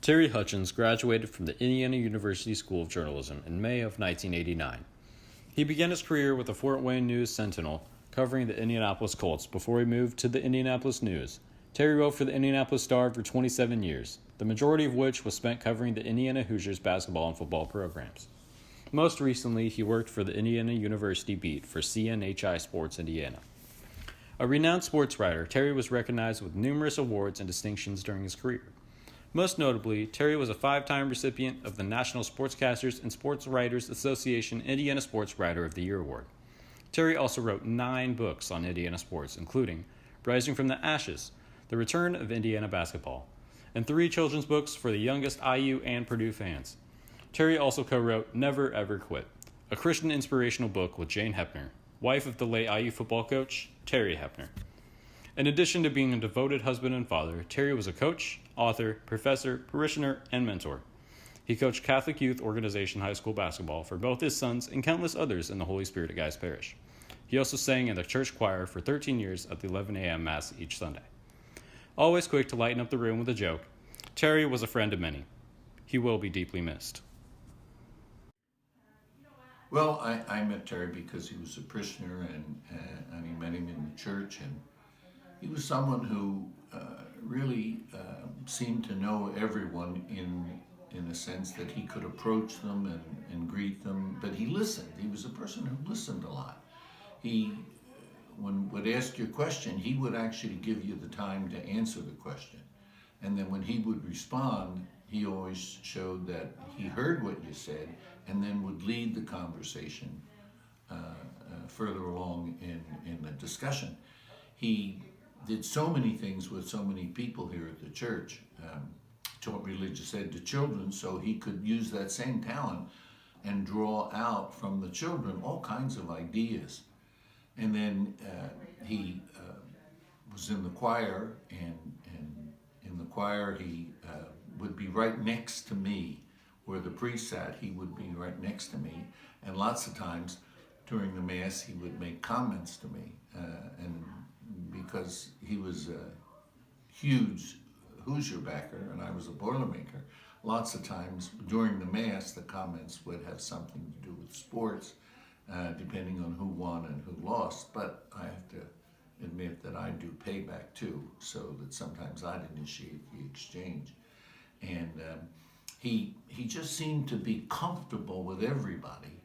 Terry Hutchens graduated from the Indiana University School of Journalism in May of 1989. He began his career with the Fort Wayne News-Sentinel, covering the Indianapolis Colts before he moved to the Indianapolis News. Terry wrote for the Indianapolis Star for 27 years, the majority of which was spent covering the Indiana Hoosiers basketball and football programs. Most recently, he worked for the Indiana University beat for CNHI Sports Indiana. A renowned sports writer, Terry was recognized with numerous awards and distinctions during his career. Most notably, Terry was a 5-time recipient of the National Sportscasters and Sports Writers Association Indiana Sports Writer of the Year Award. Terry also wrote 9 books on Indiana sports, including Rising from the Ashes, The Return of Indiana Basketball, and 3 children's books for the youngest IU and Purdue fans. Terry also co-wrote Never Ever Quit, a Christian inspirational book with Jane Hepner, wife of the late IU football coach, Terry Hepner. In addition to being a devoted husband and father, Terry was a coach, author, professor, parishioner, and mentor. He coached Catholic Youth Organization high school basketball for both his sons and countless others in the Holy Spirit of Guys Parish. He also sang in the church choir for 13 years at the 11 a.m. Mass each Sunday. Always quick to lighten up the room with a joke, Terry was a friend of many. He will be deeply missed. Well, I met Terry because he was a parishioner and I met him in the church, and he was someone who really seemed to know everyone in a sense that he could approach them and greet them, but he listened. He was a person who listened a lot. He, when would ask you a question, he would actually give you the time to answer the question. And then when he would respond, he always showed that he heard what you said and then would lead the conversation further along in the discussion. He did so many things with so many people here at the church, taught religious ed to children, so he could use that same talent and draw out from the children all kinds of ideas. And then he was in the choir, and in the choir he would be right next to me. Where the priest sat, he would be right next to me, and lots of times during the Mass he would make comments to me, and because he was a huge Hoosier backer and I was a Boilermaker, lots of times during the Mass the comments would have something to do with sports, depending on who won and who lost, but I have to admit that I do payback too, so that sometimes I'd initiate the exchange. And he just seemed to be comfortable with everybody,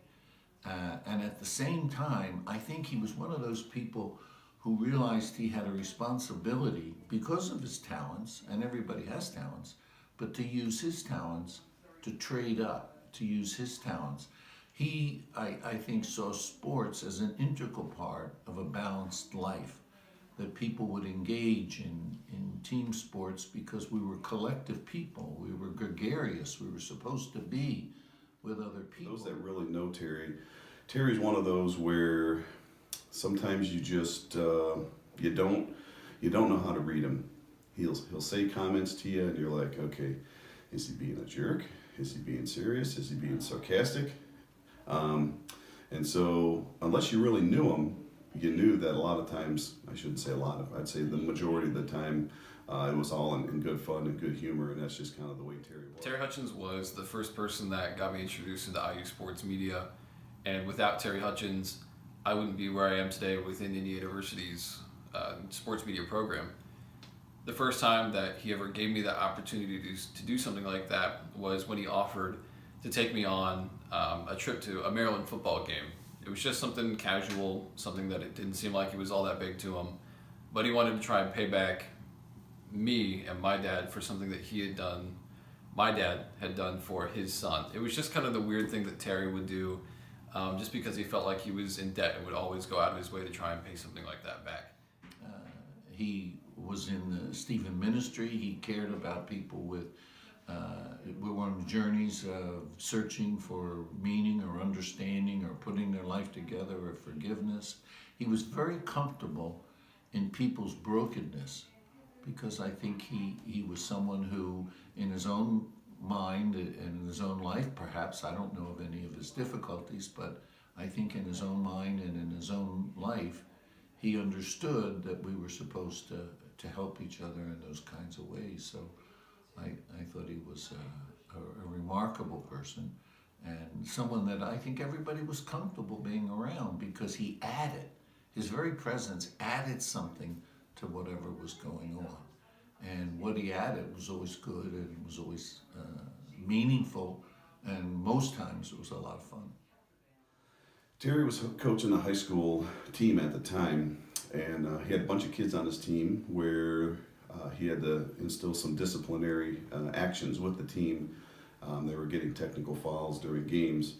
and at the same time I think he was one of those people who realized he had a responsibility because of his talents, and everybody has talents, but to use his talents to trade up, to use his talents. He, I think, saw sports as an integral part of a balanced life, that people would engage in team sports because we were collective people, we were gregarious, we were supposed to be with other people. Those that really know Terry, Terry's one of those where sometimes you just you don't know how to read him. He'll say comments to you, and you're like, okay, is he being a jerk? Is he being serious? Is he being sarcastic? And so, unless you really knew him, you knew that a lot of times, I shouldn't say a lot of, I'd say the majority of the time, it was all in good fun and good humor, and that's just kind of the way Terry was. Terry Hutchens was the first person that got me introduced into IU sports media, and without Terry Hutchens, I wouldn't be where I am today within Indiana University's sports media program. The first time that he ever gave me the opportunity to do something like that was when he offered to take me on a trip to a Maryland football game. It was just something casual, something that it didn't seem like it was all that big to him, but he wanted to try and pay back me and my dad for something that he had done, my dad had done for his son. It was just kind of the weird thing that Terry would do, just because he felt like he was in debt and would always go out of his way to try and pay something like that back. He was in the Stephen ministry. He cared about people with we were on journeys of searching for meaning or understanding or putting their life together or forgiveness. He was very comfortable in people's brokenness, because I think he was someone who, in his own mind and in his own life, perhaps, I don't know of any of his difficulties, but I think in his own mind and in his own life, he understood that we were supposed to help each other in those kinds of ways. So I thought he was a remarkable person and someone that I think everybody was comfortable being around because he added, his very presence added something to whatever was going on. And what he added was always good and was always meaningful, and most times it was a lot of fun. Terry was coaching a high school team at the time, and he had a bunch of kids on his team where he had to instill some disciplinary actions with the team. They were getting technical fouls during games.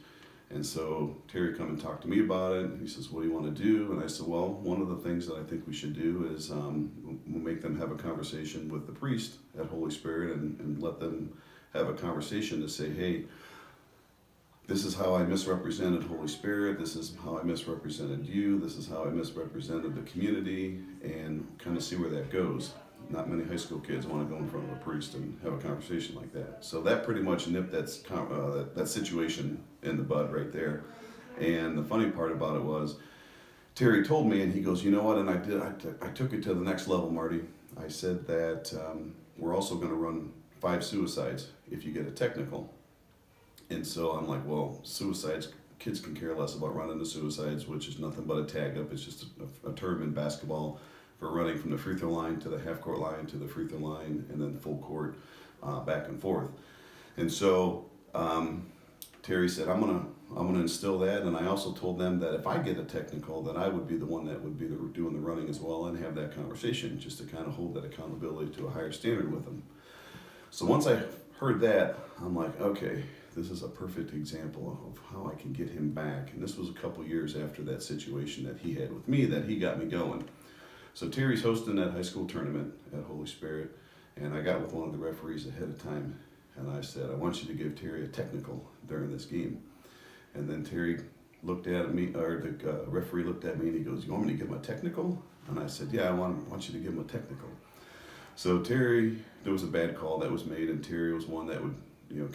And so Terry come and talked to me about it. He says, what do you want to do? And I said, well, one of the things that I think we should do is we'll make them have a conversation with the priest at Holy Spirit and let them have a conversation to say, hey, this is how I misrepresented Holy Spirit. This is how I misrepresented you. This is how I misrepresented the community, and kind of see where that goes. Not many high school kids want to go in front of a priest and have a conversation like that. So that pretty much nipped that situation in the bud right there. And the funny part about it was, Terry told me, and he goes, you know what? And I took it to the next level, Marty. I said that we're also going to run 5 suicides if you get a technical. And so I'm like, well, suicides, kids can care less about running the suicides, which is nothing but a tag up. It's just a term in basketball for running from the free throw line to the half court line to the free throw line and then full court back and forth. And so Terry said, I'm gonna instill that, and I also told them that if I get a technical, that I would be the one that would be doing the running as well, and have that conversation just to kind of hold that accountability to a higher standard with them. So once I heard that, I'm like, okay, this is a perfect example of how I can get him back. And this was a couple years after that situation that he had with me that he got me going. So Terry's hosting that high school tournament at Holy Spirit, and I got with one of the referees ahead of time, and I said, I want you to give Terry a technical during this game. And then Terry looked at me, or the referee looked at me, and he goes, you want me to give him a technical? And I said, yeah, I want you to give him a technical. So Terry, there was a bad call that was made, and Terry was one that would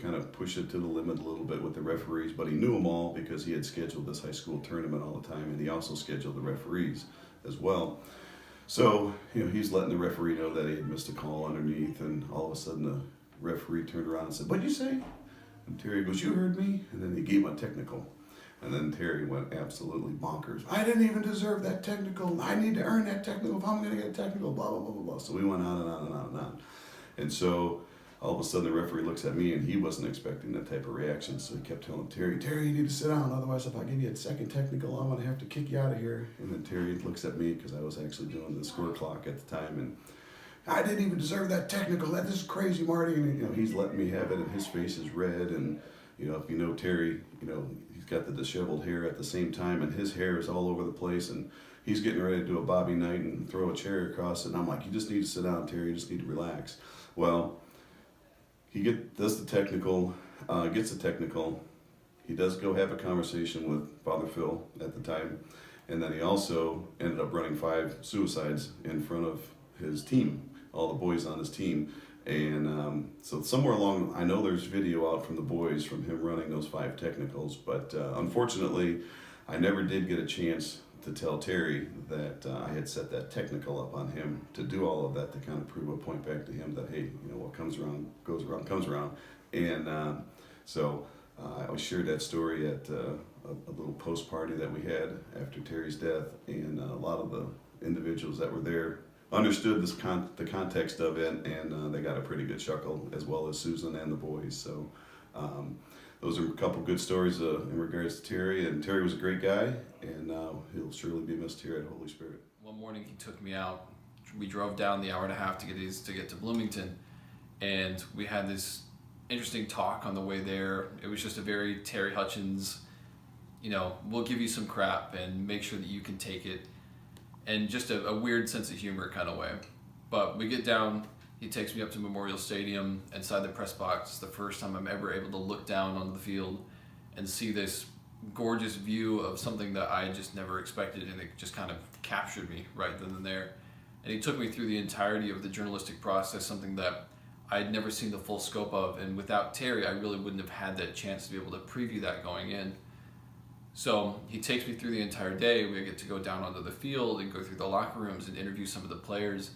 kind of push it to the limit a little bit with the referees, but he knew them all because he had scheduled this high school tournament all the time, and he also scheduled the referees as well. So, he's letting the referee know that he had missed a call underneath, and all of a sudden the referee turned around and said, what'd you say? And Terry goes, you heard me? And then he gave him a technical. And then Terry went absolutely bonkers. I didn't even deserve that technical. I need to earn that technical if I'm going to get a technical, blah, blah, blah, blah, blah. So we went on and on and on and on. And so all of a sudden the referee looks at me, and he wasn't expecting that type of reaction. So he kept telling Terry, you need to sit down. Otherwise, if I give you a second technical, I'm going to have to kick you out of here. And then Terry looks at me because I was actually doing the score clock at the time. And I didn't even deserve that technical. This is crazy, Marty. And, he's letting me have it, and his face is red. And, if you know Terry, he's got the disheveled hair at the same time, and his hair is all over the place. And he's getting ready to do a Bobby Knight and throw a chair across it. And I'm like, you just need to sit down, Terry. You just need to relax. Well, he does the technical, gets the technical. He does go have a conversation with Father Phil at the time. And then he also ended up running 5 suicides in front of his team, all the boys on his team. And so somewhere along, I know there's video out from the boys from him running those 5 technicals, but unfortunately, I never did get a chance to tell Terry that I had set that technical up on him to do all of that, to kind of prove a point back to him that, hey, what comes around, goes around, comes around. And so I shared that story at a little post party that we had after Terry's death, and a lot of the individuals that were there understood the context of it, and they got a pretty good chuckle, as well as Susan and the boys. So those are a couple good stories in regards to Terry, and Terry was a great guy, and he'll surely be missed here at Holy Spirit. One morning he took me out. We drove down the hour and a half to get to Bloomington, and we had this interesting talk on the way there. It was just a very Terry Hutchens, we'll give you some crap and make sure that you can take it, and just a weird sense of humor kind of way. But we get down, he takes me up to Memorial Stadium, inside the press box. It's the first time I'm ever able to look down onto the field and see this gorgeous view of something that I just never expected, and it just kind of captured me right then and there. And he took me through the entirety of the journalistic process, something that I'd never seen the full scope of, and without Terry, I really wouldn't have had that chance to be able to preview that going in. So he takes me through the entire day. We get to go down onto the field and go through the locker rooms and interview some of the players.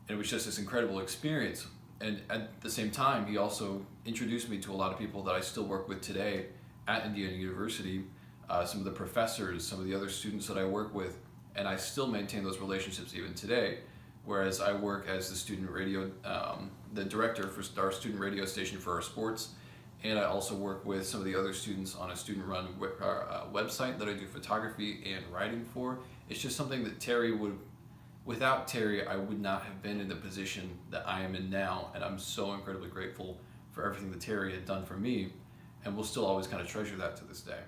And it was just this incredible experience. and at the same time, he also introduced me to a lot of people that I still work with today at Indiana University, some of the professors, some of the other students that I work with, and I still maintain those relationships even today. Whereas I work as the student radio, the director for our student radio station for our sports, and I also work with some of the other students on a student-run website that I do photography and writing for. It's just something that without Terry, I would not have been in the position that I am in now, and I'm so incredibly grateful for everything that Terry had done for me, and will still always kind of treasure that to this day.